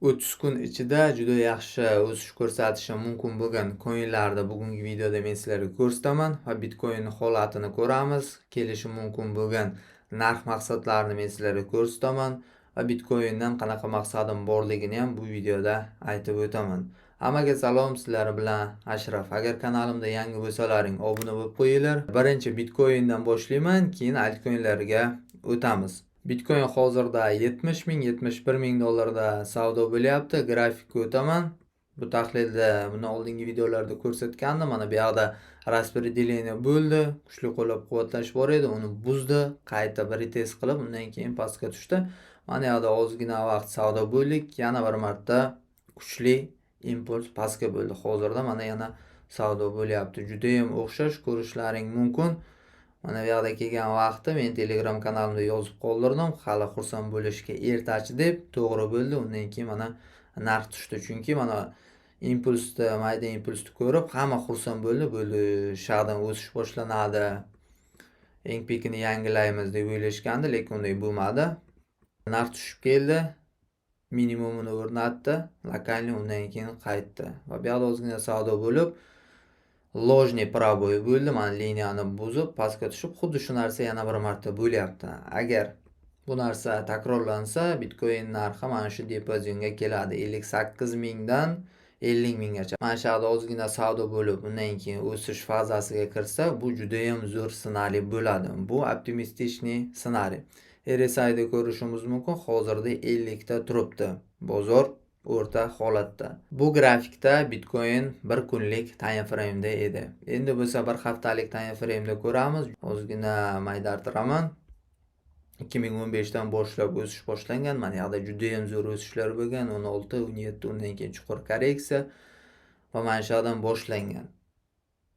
30 kun ichida juda yaxshi o'sish ko'rsatishi mumkin bo'lgan coinlarni bugungi videoda men sizlarga ko'rsataman va Bitcoin holatini ko'ramiz. Kelishi mumkin bo'lgan narx maqsadlarini men sizlarga ko'rsataman va Bitcoindan qanaqa maqsadim borligini ham bu videoda aytib o'taman. Hammaga salom, sizlar bilan Ashraf. Agar kanalimda yangi bo'lsalaring, obuna bo'lib qo'yinglar. Birinchi Bitcoindan boshlayman, keyin altcoinlarga o'tamiz. Bitcoin hozirda 70 ming, 71 ming dollarda savdo bo'lyapti. Grafikka o'taman. Bu tahlilda buni oldingi videolarda ko'rsatgandim. Mana bu yoqda распределение bo'ldi. Kuchli qo'llab-quvvatlash bor edi, uni buzdi, qayta bir retest qilib, undan keyin pastga tushdi. Mana yoqda ozgina vaqt savdo bo'ldik, yana bir marta kuchli impuls pastga bo'ldi. Hozirda mana yana savdo bo'lyapti. Juda ham o'xshash ko'rishlaring mumkin. Mana bu yoqda kelgan vaqtda men Telegram kanalimda yozib qoldirdim. Hali xursand bo'lishga ertachi deb, to'g'ri bo'ldi. Undan keyin mana narx tushdi. Chunki mana impulsni, mayda impulsni ko'rib hamma xursand bo'ldi. Bo'ldi, shaqdan o'sish boshlanadi. Eng pikini yangilaymiz deb o'ylashgandi, lekin unday bo'lmadi. Narx tushib keldi. Minimumini o'rnatdi, lokalniy, undan keyin qaytdi. Va bu yoqda ozgina savdo bo'lib, ложный пробой bo'ldi. Mana liniyani buzib, pastga tushib, xuddi shu narsa yana bir marta bo'lyapti. Agar bu narsa takrorlansa, Bitcoin narxi mana shu diapazonga keladi. 58 mingdan 50 minggacha. Mana shu yerda ozgina savdo bo'lib, undan keyin o'sish fazasiga kirsa, bu juda ham zo'r ssenariy bo'ladi. Bu optimistik ssenariy. RSI'da ko'rishimiz mumkin, hozirda 50 ta turibdi. Bozor o'rta holatda. Bu grafikda Bitcoin bir kunlik time frame'da edi. Endi bo'lsa bir haftalik time frame'da ko'ramiz. Ozgina maydartiraman. 2015 dan boshlab o'sish boshlangan. Mana yoqda juda ham zo'r o'sishlar bo'lgan. 16, 17, undan keyin chuqur korreksiya va mana shu yerdan boshlangan.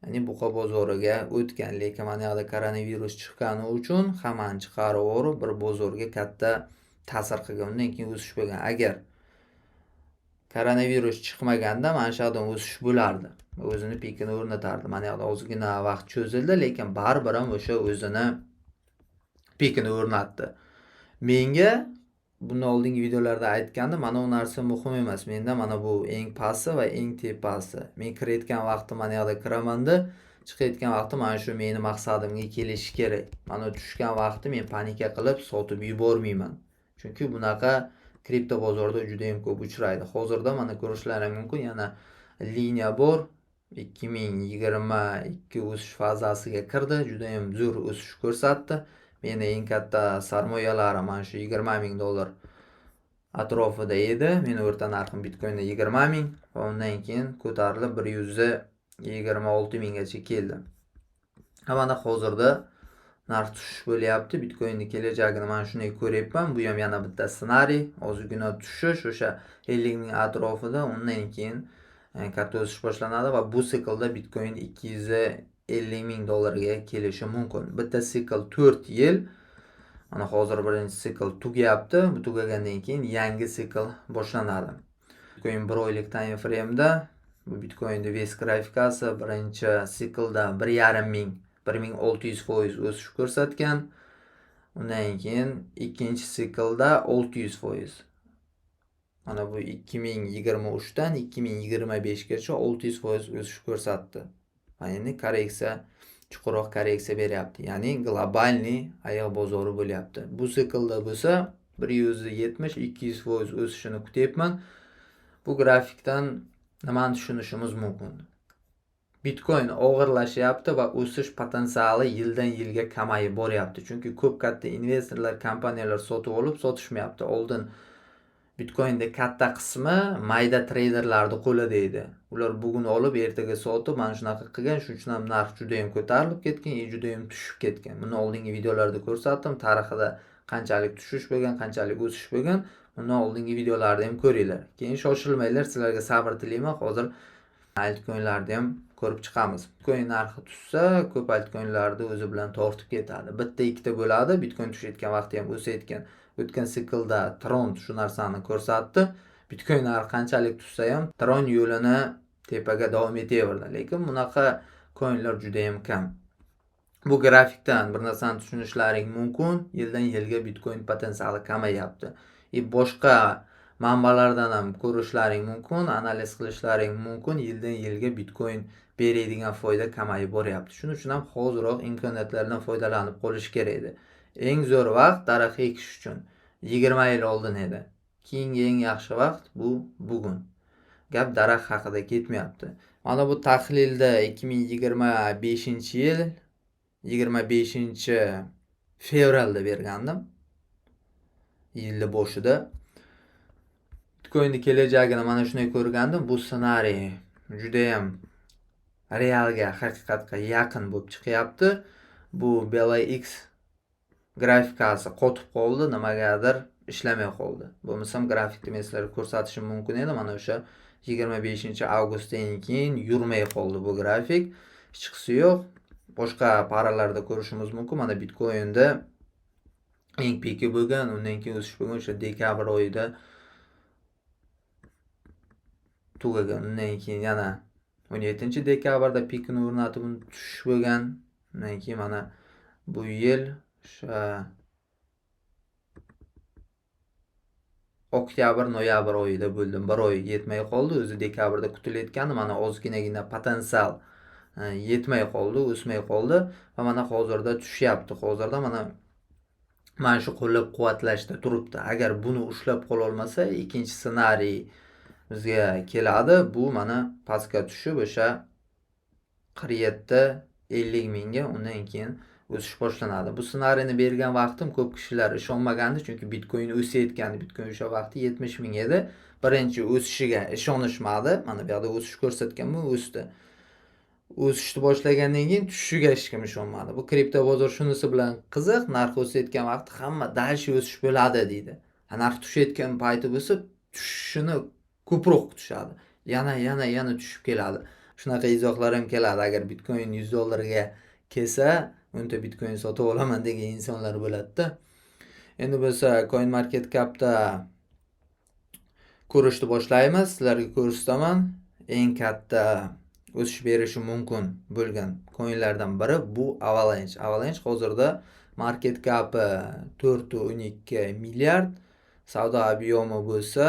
Ya'ni buqa bozoriga o'tgan, lekin mana yoqda koronavirus chiqqani uchun hammani chiqarib yuborib, bir bozorga katta ta'sir qilgan. Undan keyin o'sish bo'lgan. Agar koronavirus chiqmaganda mana shu yerdan o'sish bo'lardi. O'zini pikini o'rnatardi. Mana yoqda ozgina vaqt cho'zildi, lekin baribir ham o'sha o'zini pikini o'rnatdi. Menga bundan oldingi videolarda aytgandim, mana bu narsa muhim emas. Menda mana bu eng pasti va eng tepasi. Men kirayotgan vaqtim mana yoqda kiramanda, chiqayotgan vaqtim mana shu meni maqsadimga kelishi kerak. Mana tushgan vaqtda men panika qilib sotib yubormayman. Chunki bunaqa kripto bozorda juda ham ko'p uchraydi. Hozirda mana ko'rishlaring mumkin, yana liniya bor. 2022 o'sish fazasiga kirdi, juda ham zo'r o'sish ko'rsatdi. Meni eng katta sarmoyalarim mana shu 20 ming dollar atrofida edi. Meni o'rta narxim Bitcoinda 20 ming va undan keyin ko'tarilib 126 minggacha keldi. Mana hozirda narx tushish bo'lyapti. Bitcoinning kelajagini mana shunday ko'ryapman. Bu ham yana bitta ssenariy. Ozgina tushish o'sha 50 ming atrofida, undan keyin katta o'sish boshlanadi va bu siklda Bitcoin 250 ming dollarga kelishi mumkin. Bitta sikl 4 yil. Mana hozir birinchi sikl tugayapti. Bu tugagandan keyin yangi sikl boshlanadi. Bitcoin 1 oylik time frame'da, bu Bitcoinning VS grafikasi birinchi siklda 1,5 ming 1600% o'sish ko'rsatgan. Undan keyin ikkinchi siklda 600%. Mana bu 2023 dan 2025 gacha 600% o'sish ko'rsatdi. Ya'ni korreksiya, chuqurroq korreksiya beryapti. Ya'ni globalniy ayiq bozori bo'lyapti. Bu siklda bo'lsa 170-200% o'sishini kutyapman. Bu grafikdan nimani tushunishimiz mumkin? Bitcoin og'irlashyapti va o'sish potensiali yildan yilga kamayib boryapti. Chunki ko'p katta investorlar, kompaniyalar sotib olib, sotishmayapti. Oldin Bitcoinning katta qismi mayda treyderlarning qo'lida edi. Ular bugun olib, ertaga sotib, mana shunaqa qilgan, shuning uchun ham narx juda ham ko'tarilib ketgan, juda ham tushib ketgan. Buni oldingi videolarda ko'rsatdim. Tarixida qanchalik tushish bo'lgan, qanchalik o'sish bo'lgan, bundan oldingi videolarda ham ko'ringlar. Keyin shoshilmanglar, sizlarga sabr tilayman. Hozir altcoinlarni ham ko'rib chiqamiz. Bitcoin narxi tushsa, ko'p altcoinlarni o'zi bilan tortib ketadi. Bitta ikkita bo'ladi. Bitcoin tushayotgan vaqtda ham o'sayotgan. O'tgan siklda Tron shu narsani ko'rsatdi. Bitcoin narxi qanchalik tushsa ham Tron yo'lini tepaga davom etaverdi. Lekin bunaqa coinlar juda ham kam. Bu grafikdan bir narsani tushunishlaring mumkin. Yildan yilga Bitcoin potensiali kamayapti. Boshqa manbalardan ham ko'rishlaring mumkin, analiz qilishlaring mumkin. Yildan yilga Bitcoin beradigan foyda kamayib boryapti. Shuning uchun ham hoziroq imkoniyatlardan foydalanib qolish kerak edi. Eng zo'r vaqt daraxt ekish uchun 20 yil oldin edi. Keyingi eng yaxshi vaqt bu bugun. Gap daraxt haqida ketmayapti. Mana bu tahlilda 2025-yil 25-fevralda bergandim. Yilning boshida. Bitcoinning kelajagini mana shunday ko'rgandim. Bu ssenariy juda ham realga, haqiqatga yaqin bo'lib chiqyapti. Bu BLX grafikasi qotib qoldi, nimagadir ishlamay qoldi. Bo'lmasam grafikni men sizlarga ko'rsatishim mumkin edi. Mana o'sha 25-avgustdan keyin yurmay qoldi bu grafik. Hech qisi yo'q. Boshqa paralarda ko'rishimiz mumkin. Mana Bitcoinda eng piki bo'lgan, undan keyin o'sish bo'lgan o'sha dekabr oyida tugagan. Undan keyin yana 17-dekabrda pikini o'rnatib tushish bo'lgan. Undan keyin mana bu yil o'sha oktyabr, noyabr oyida bo'ldi. Bir oy yetmay qoldi. O'zi dekabrda kutilayotgandi. Mana ozginagina potensial yetmay qoldi, o'smay qoldi va mana hozirda tushyapti. Hozirda mana shu qo'llab-quvvatlashda turibdi. Agar buni ushlab qola olmasa, ikkinchi ssenariy bizga keladi. Bu mana pastga tushib o'sha 47-50 mingga, undan keyin o'sish boshlanadi. Bu ssenariyni bergan vaqtim ko'p kishilar ishonmagandi, chunki Bitcoin o'sayotgandi. Bitcoin o'sha vaqtda 70 ming edi. Birinchi o'sishiga ishonishmadi. Mana bu yerda o'sish ko'rsatganmi, o'sdi. O'sishni boshlagandan keyin tushishiga hech kim ishonmadi. Bu kripto bozor shunisi bilan qiziq, narx o'sayotgan vaqtda hamma dalshi o'sish bo'ladi deydi. Narx tushayotgan payti bo'lsa, tushishini ko'proq kutishadi. Yana tushib keladi. Shunaqa izohlar ham keladi. Agar Bitcoin $100 kelsa, unda Bitcoin sotib olaman degan insonlar bo'ladi-da. Endi bo'lsa CoinMarketCap'da ko'rishni boshlaymiz. Sizlarga ko'rsataman. Eng katta o'sish berishi mumkin bo'lgan coinlardan biri bu Avalanche. Avalanche hozirda market capi 4.12 milliard, savdo obyomi bo'lsa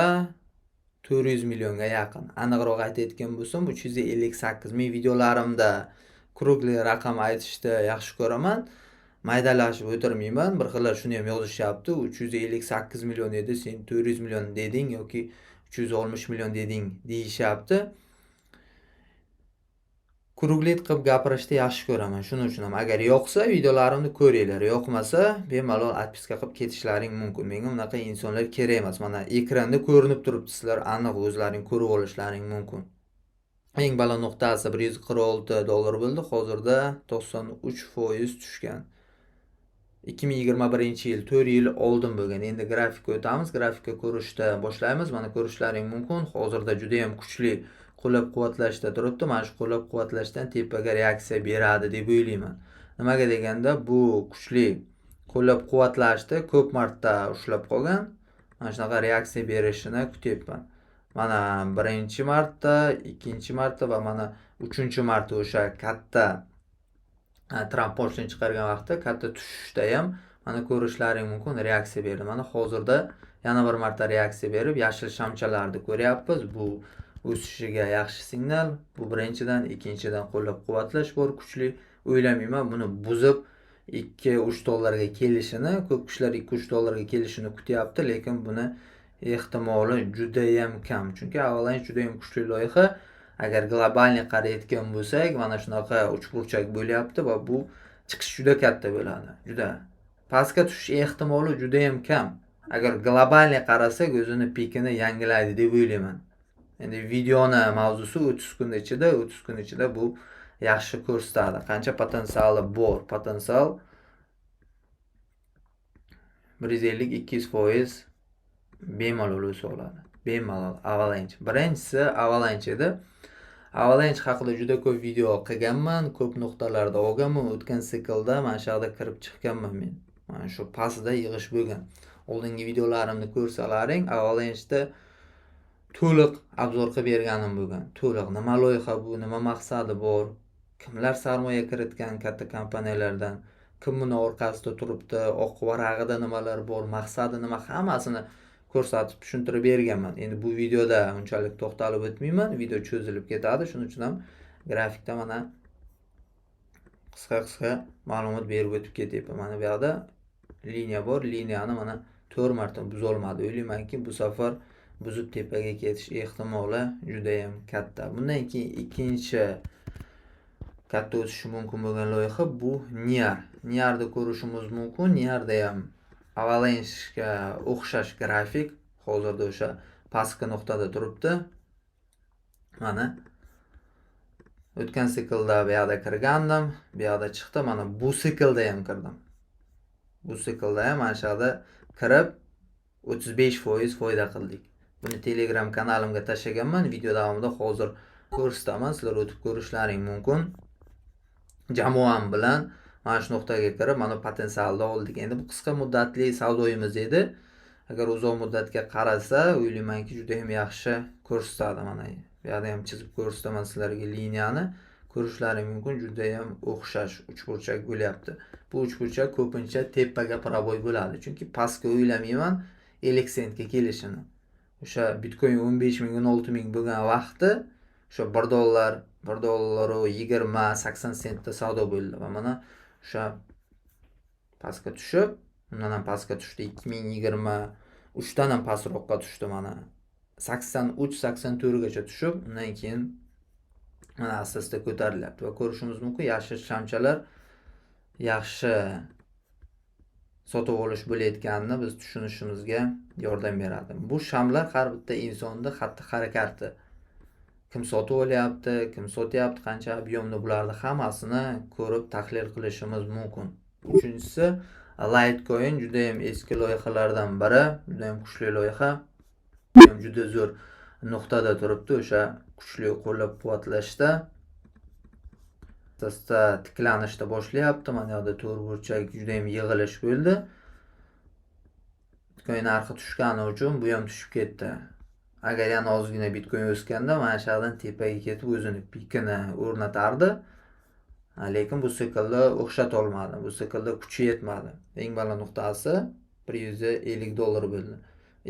400 millionga yaqin. Aniqroq aytayotgan bo'lsam 358. Men videolarimda krugli raqam aytishni yaxshi ko'raman. Maydalashib o'tirmayman. Bir xillar shuni ham yozishyapti. 358 million edi, sen 400 million deding yoki 360 million deding deyishyapti. Kruglet qilib gapirishni yaxshi ko'raman. Shuning uchun ham agar yoqsa videolarimni ko'ringlar, yoqmasa bemalol atpiska qilib ketishlaring mumkin. Menga unaqa insonlar kerak emas. Mana ekranda ko'rinib turibdi, sizlar aniq o'zlaring ko'rib olishlaring mumkin. Eng baland nuqtasi $146 bo'ldi. Hozirda 93% tushgan. 2021-yil 4 yil oldin bo'lgan. Endi grafikka o'tamiz. Grafikka ko'rishda boshlaymiz. Mana ko'rishlaring mumkin. Hozirda juda ham kuchli qo'llab-quvvatlashda turibdi. Mana shu qo'llab-quvvatlashdan tepaga reaksiya beradi deb o'ylayman. Nimaga deganda, bu kuchli qo'llab-quvvatlashda ko'p marta ushlab qolgan. Mana shunaqa reaksiya berishini kutyapman. Mana 1-marta, 2-marta va mana 3-marta o'sha katta Trump pochtani chiqargan vaqtda katta tushishda ham mana ko'rishlaring mumkin reaksiya berdi. Mana hozirda yana bir marta reaksiya berib, yashil shamchalarni ko'ryapmiz. Bu o'sishiga yaxshi signal. Bu birinchidan, ikkinchidan qo'llab-quvvatlash bor kuchli. O'ylamayman buni buzib $2-3 kelishini, ko'p kishilar $2-3 kelishini kutyapti, lekin buni ehtimoli juda ham kam. Chunki Avalanche juda ham kuchli loyiha. Agar globalni qarayotgan bo'lsak, mana shunaqa uchburchak bo'lyapti va bu chiqish juda katta bo'ladi. Juda pastga tushish ehtimoli juda ham kam. Agar globalni qarasak, o'zini pikini yangilaydi deb o'ylayman. Endi videoni mavzusi 30 kun ichida bu yaxshi ko'rsatadi. Qancha potensiali bor. Potensial 150-200% bemalol o'sa oladi. Bemalol Avalanche. Birinchisi Avalanche edi. Avalanche haqida juda ko'p video qilganman, ko'p nuqtalarda olganman. O'tgan siklda mana shu yerda kirib chiqqanman men. Mana shu pastda yig'ish bo'lgan. Oldingi videolarimni ko'rsalaring, Avalanche'da to'liq obzor qilib berganim bo'lgan. To'liq nima loyiha bu, nima maqsadi bor, kimlar sarmoya kiritgan katta kompaniyalardan, kim buni orqasida turibdi, oq varag'ida nimalar bor, maqsadi nima, hammasini ko'rsatib tushuntirib berganman. Endi bu videoda unchalik to'xtalib o'tmayman, video cho'zilib ketadi. Shuning uchun ham grafikda mana qisqa ma'lumot berib o'tib ketyapman. Mana bu yoqda liniya bor, liniyani mana 4 marta buzolmadi. O'ylaymanki, bu safar buzib tepaga ketish ehtimoli juda ham katta. Bundan keyin ikkinchi katta o'sishi mumkin bo'lgan loyiha bu Niar. Niarda ko'rishimiz mumkin. Niarda ham Avalanche'ga o'xshash grafik. Hozirda o'sha pastki nuqtada turibdi. Mana o'tgan siklda bu yoqda kirgandim, bu yoqda chiqdi. Mana bu siklda ham kirdim. Bu siklda ham mana shu yoqda kirib 35% foyda qildik. Buni Telegram kanalimga tashlaganman. Video davomida hozir ko'rsataman. Sizlar o'tib ko'rishlaring mumkin. Jamoam bilan mana shu nuqtaga kirib, mana potensialni oldik. Endi bu qisqa muddatli savdoyimiz edi. Agar uzoq muddatga qarasa, o'ylaymanki, juda ham yaxshi ko'rsatadi. Mana bu yerda ham chizib ko'rsataman sizlarga liniyani. Ko'rishlaring mumkin, juda ham o'xshash uchburchak bo'lyapti. Bu uchburchak ko'pincha tepaga proboy bo'ladi. Chunki pastga o'ylamayman 50 sentga kelishini. O'sha Bitcoin 15 ming, 16 ming bo'lgan vaqti o'sha $1 $1.20-80 sentda savdo bo'ldi va mana o'sha pastga tushib, undan ham pastga tushdi. 2023 dan ham pastroqqa tushdi mana. 83-84 gacha tushib, undan keyin mana asta-asta ko'tarilyapti va ko'rishimiz mumkin, yashil shamchalar yaxshi sotib olish bo'layotganini biz tushunishimizga yordam beradi. Bu shamlar har bitta insonning xatti-harakati. Kim sotib olyapti, kim sotyapti, qancha ob'yomda, bularni hammasini ko'rib tahlil qilishimiz mumkin. Uchinchisi, Litecoin juda ham eski loyihalardan biri, juda ham kuchli loyiha. Juda zo'r nuqtada turibdi, o'sha kuchli qo'llab-quvvatlashda. Asta tiklanishda boshlayapti. Mana yoqda to'rtburchak juda ham yig'ilish bo'ldi. Bitcoin narxi tushgani uchun bu ham tushib ketdi. Agar yana ozgina Bitcoin o'sganda, mana shu yerdan tepaga ketib o'zini pikini o'rnatardi. Lekin bu siklda o'xshata olmadi. Bu siklda kuchi yetmadi. Eng baland nuqtasi $150 bo'ldi.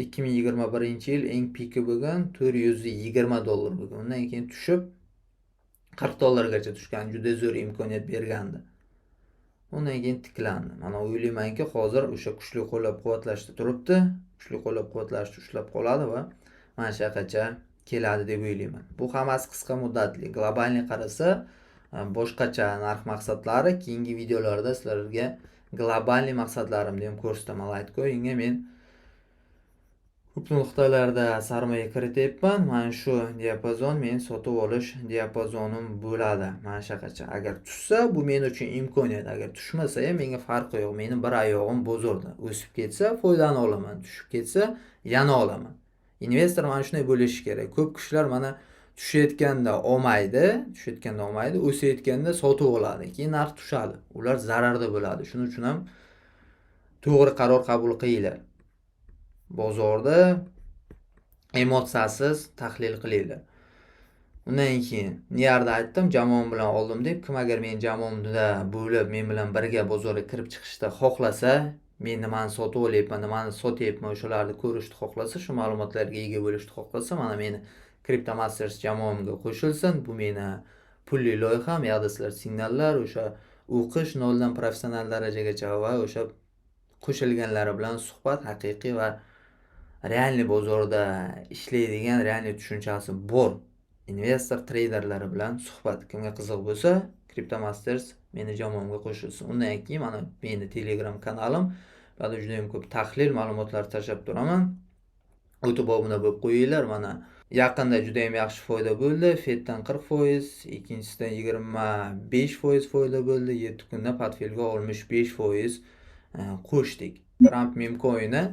2021-yil eng piki bo'lgan $420 bo'lgan. Undan keyin tushib $40 tushgan, juda zo'r imkoniyat bergandi. Undan keyin tiklandi. Mana o'ylaymanki, hozir o'sha kuchli qo'llab-quvvatlashda turibdi. Kuchli qo'llab-quvvatlashni ushlab qoladi va mana shu yoqgacha keladi deb o'ylayman. Bu hammasi qisqa muddatli. Globalni qarasa, boshqacha narx maqsadlari keyingi videolarda sizlarga globalni maqsadlarimni ham ko'rsataman. Litecoin'ga men ko'p nuqtalarda sarmoya kirityapman. Mana shu diapazon men sotib olish diapazonim bo'ladi. Mana shu yoqgacha. Agar tushsa, bu men uchun imkoniyat. Agar tushmasa ham menga farqi yo'q. Meni bir oyog'im bozorda. O'sib ketsa, foydani olaman. Tushib ketsa, yana olaman. Investor mana shunday bo'lishi kerak. Ko'p kishilar mana tushayotganda olmaydi, o'sayotganda sotib oladi. Keyin narx tushadi. Ular zararda bo'ladi. Shuning uchun ham to'g'ri qaror qabul qilinglar. Bozorda emotsiyasiz tahlil qilinglar. Undan keyin Niarda aytdim, jamoam bilan oldim deb, kim agar men jamoamda bo'lib, men bilan birga bozorga kirib chiqishda xohlasa, men nimani sotib olyapman, nimani sotyapman, o'shalarni ko'rishni xohlasa, shu ma'lumotlarga ega bo'lishni xohlasa, mana meni CryptoMasters jamoamga qo'shilsin. Bu meni pulli loyiham, yoqda sizlar signallar, o'sha o'qish noldan professional darajagacha va o'sha qo'shilganlari bilan suhbat haqiqiy va realniy bozorda ishlaydigan, realniy tushunchasi bor investor treyderlari bilan suhbat. Kimga qiziq bo'lsa, CryptoMasters meni jamoamga qo'shilsin. Undan keyin mana meni Telegram kanalim, bu yerda juda ham ko'p tahlil ma'lumotlar tashlab turaman. O'tib obuna bo'lib qo'yinglar. Mana yaqinda juda ham yaxshi foyda bo'ldi. Feddan 40%, ikkinchisidan 25% foyda bo'ldi. 7 kunda portfelga 65% qo'shdik. Trump memcoin'i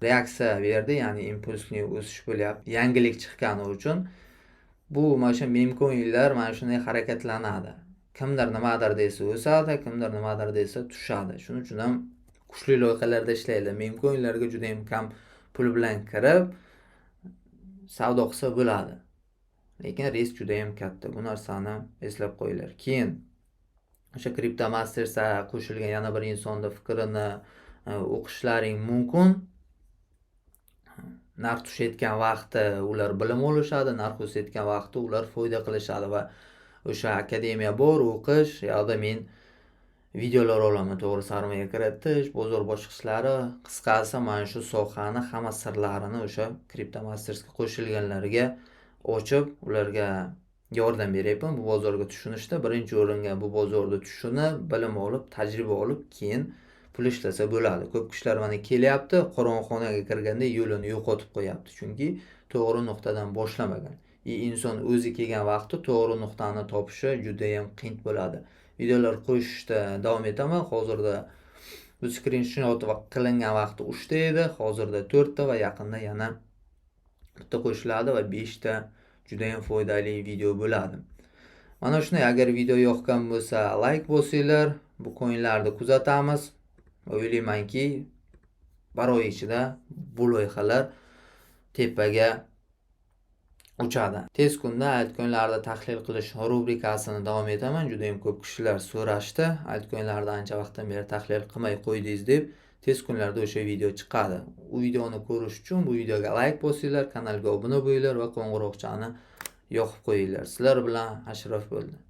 reaksiya berdi, ya'ni impulsli o'sish bo'lyapti. Yangilik chiqqani uchun bu mana shu memcoinlar mana shunday harakatlanadi. Kimdir nimadir desa o'sadi, kimdir nimadir desa tushadi. Shuning uchun ham kuchli loyihalarda ishlaydi. Memcoinlarga juda ham kam pul bilan kirib savdo qilsa bo'ladi. Lekin risk juda ham katta. Bu narsani eslab qo'yinglar. Keyin o'sha CryptoMasters'a qo'shilgan yana bir insonning fikrini o'qishlaring mumkin. narx tushayotgan vaqtda ular bilim olishadi, narx o'sayotgan vaqtda ular foyda qilishadi va o'sha akademiya bor, o'qish, u yoqda men videolar olaman, to'g'ri, sarmoya kiritish, bozor bosqichlari, qisqasi mana shu sohani hamma sirlarini o'sha CryptoMastersga qo'shilganlarga ochib, ularga yordam beryapman bu bozorga tushunishda. Birinchi o'ringa bu bozorda tushunib, bilim olib, tajriba olib, keyin pul ishlasa bo'ladi. Ko'p kishilar mana kelyapti, qorong'uxonaga kirganda yo'lini yo'qotib qo'yapti, chunki to'g'ri nuqtadan boshlamagan. Inson o'zi kelgan vaqtda to'g'ri nuqtani topishi juda ham qiyin bo'ladi. Videolar qo'shishda davom etaman. Hozirda bu skrinshot qilingan vaqtda 3 ta edi, hozirda 4 ta va yaqinda yana bitta qo'shiladi va 5 ta juda ham foydali video bo'ladi. Mana shunday, agar video yoqqan bo'lsa, like bosinglar. Bu coinlarni kuzatamiz. O'ylaymanki, bir oy ichida bu loyihalar tepaga uchadi. Tez kunda altcoinlarni tahlil qilish rubrikasini davom etaman. Juda ham ko'p kishilar so'rashdi. Altcoinlarni ancha vaqtdan beri tahlil qilmay qo'ydingiz deb. Tez kunlarda o'sha video chiqadi. U videoni ko'rish uchun bu videoga like bosinglar, kanalga obuna bo'linglar va qo'ng'iroqchani yoqib qo'yinglar. Sizlar bilan Ashraf bo'ldi.